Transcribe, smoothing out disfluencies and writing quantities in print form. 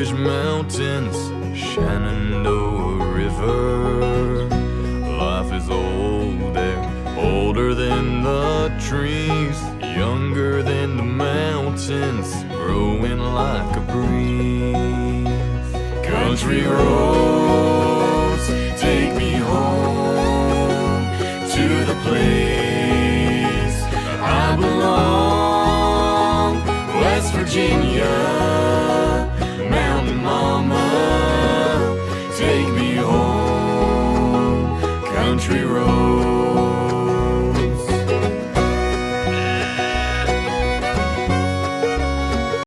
British mountains, Shenandoah River. Life is old there, older than the trees, younger than the mountains, growing like a breeze. Country roads, take me home to the place I belong, West Virginia.